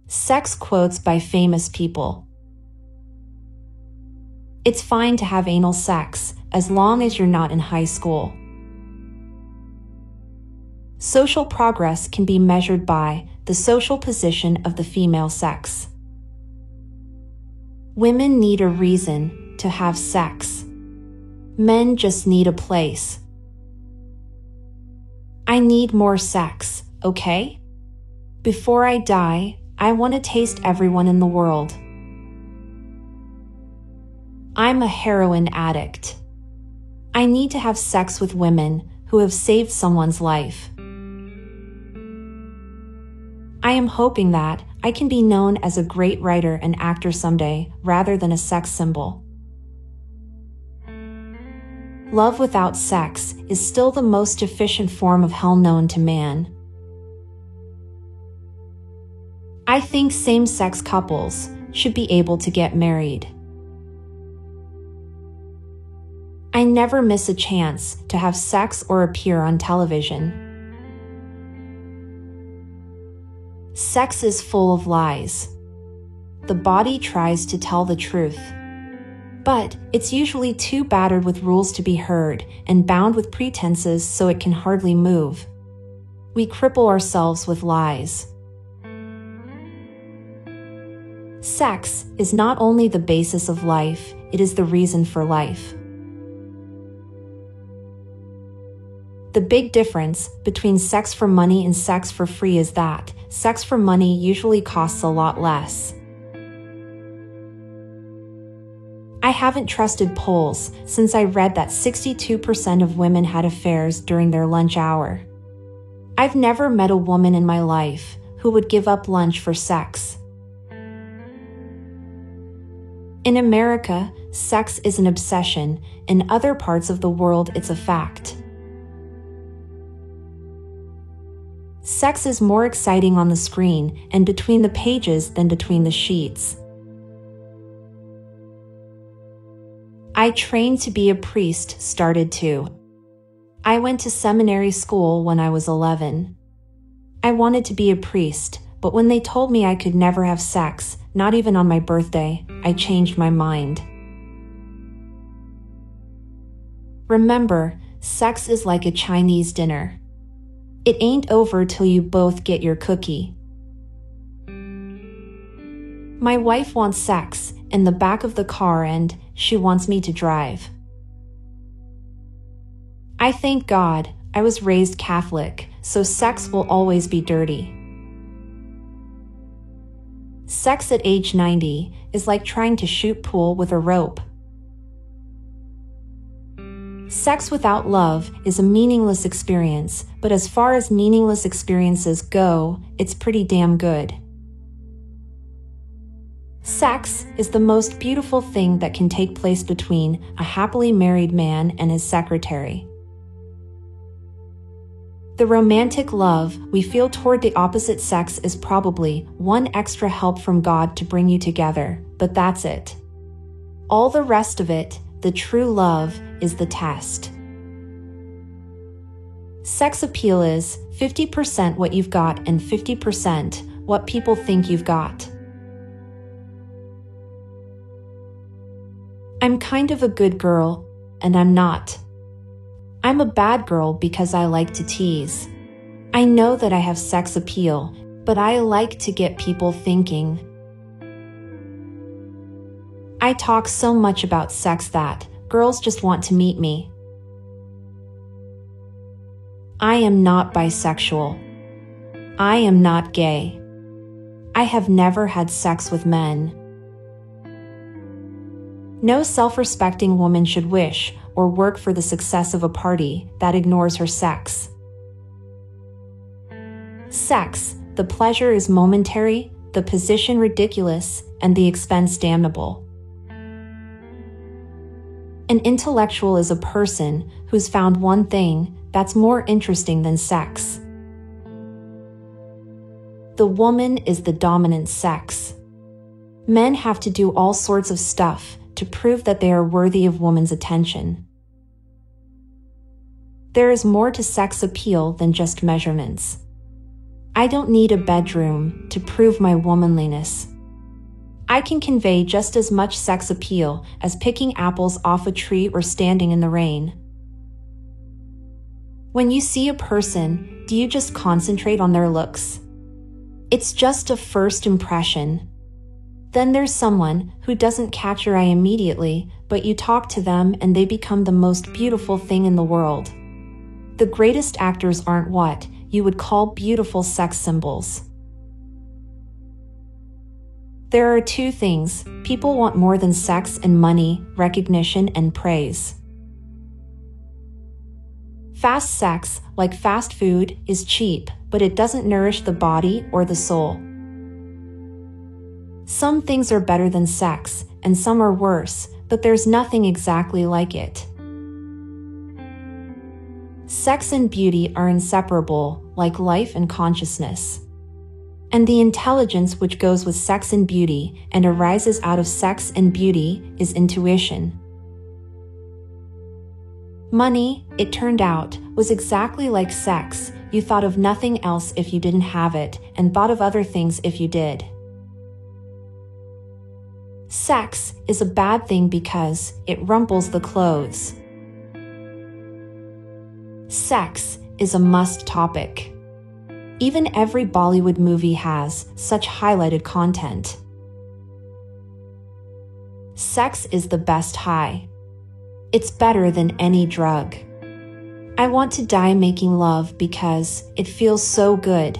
Sex quotes by famous people. It's fine to have anal sex, as long as you're not in high school. Social progress can be measured by the social position of the female sex. Women need a reason to have sex. Men just need a place. I need more sex, okay? Before I die, I want to taste everyone in the world. I'm a heroin addict. I need to have sex with women who have saved someone's life. I am hoping that I can be known as a great writer and actor someday, rather than a sex symbol. Love without sex is still the most efficient form of hell known to man. I think same-sex couples should be able to get married. I never miss a chance to have sex or appear on television. Sex is full of lies. The body tries to tell the truth, but it's usually too battered with rules to be heard and bound with pretenses so it can hardly move. We cripple ourselves with lies. Sex is not only the basis of life, it is the reason for life. The big difference between sex for money and sex for free is that sex for money usually costs a lot less. I haven't trusted polls since I read that 62% of women had affairs during their lunch hour. I've never met a woman in my life who would give up lunch for sex. In America, sex is an obsession. In other parts of the world, it's a fact. Sex is more exciting on the screen and between the pages than between the sheets. I trained to be a priest started too. I went to seminary school when I was 11. I wanted to be a priest, but when they told me I could never have sex, not even on my birthday, I changed my mind. Remember, sex is like a Chinese dinner. It ain't over till you both get your cookie. My wife wants sex in the back of the car and she wants me to drive. I thank God I was raised Catholic, so sex will always be dirty. Sex at age 90 is like trying to shoot pool with a rope. Sex without love is a meaningless experience, but as far as meaningless experiences go, it's pretty damn good. Sex is the most beautiful thing that can take place between a happily married man and his secretary. The romantic love we feel toward the opposite sex is probably one extra help from God to bring you together, but that's it. All the rest of it, the true love, is the test. Sex appeal is 50% what you've got and 50% what people think you've got. I'm kind of a good girl, and I'm not. I'm a bad girl because I like to tease. I know that I have sex appeal, but I like to get people thinking. I talk so much about sex that girls just want to meet me. I am not bisexual. I am not gay. I have never had sex with men. No self-respecting woman should wish or work for the success of a party that ignores her sex. Sex, the pleasure is momentary, the position ridiculous, and the expense damnable. An intellectual is a person who's found one thing that's more interesting than sex. The woman is the dominant sex. Men have to do all sorts of stuff to prove that they are worthy of woman's attention. There is more to sex appeal than just measurements. I don't need a bedroom to prove my womanliness. I can convey just as much sex appeal as picking apples off a tree or standing in the rain. When you see a person, do you just concentrate on their looks? It's just a first impression. Then there's someone who doesn't catch your eye immediately, but you talk to them and they become the most beautiful thing in the world. The greatest actors aren't what you would call beautiful sex symbols. There are two things people want more than sex and money: recognition and praise. Fast sex, like fast food, is cheap, but it doesn't nourish the body or the soul. Some things are better than sex, and some are worse, but there's nothing exactly like it. Sex and beauty are inseparable, like life and consciousness. And the intelligence which goes with sex and beauty and arises out of sex and beauty is intuition. Money, it turned out, was exactly like sex. You thought of nothing else if you didn't have it, and thought of other things if you did. Sex is a bad thing because it rumples the clothes. Sex is a must topic. Even every Bollywood movie has such highlighted content. Sex is the best high. It's better than any drug. I want to die making love because it feels so good.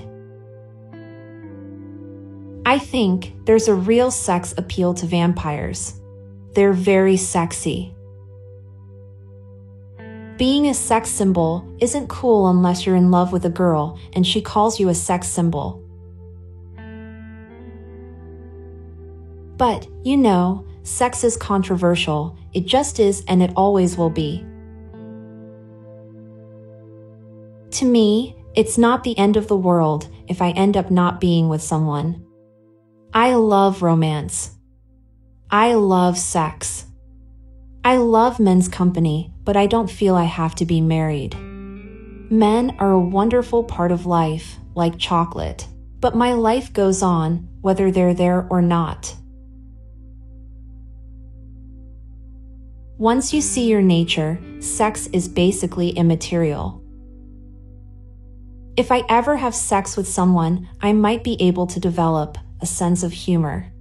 I think there's a real sex appeal to vampires. They're very sexy. Being a sex symbol isn't cool unless you're in love with a girl and she calls you a sex symbol. But, you know, sex is controversial. It just is, and it always will be. To me, it's not the end of the world if I end up not being with someone. I love romance. I love sex. I love men's company, but I don't feel I have to be married. Men are a wonderful part of life, like chocolate, but my life goes on, whether they're there or not. Once you see your nature, sex is basically immaterial. If I ever have sex with someone, I might be able to develop a sense of humor.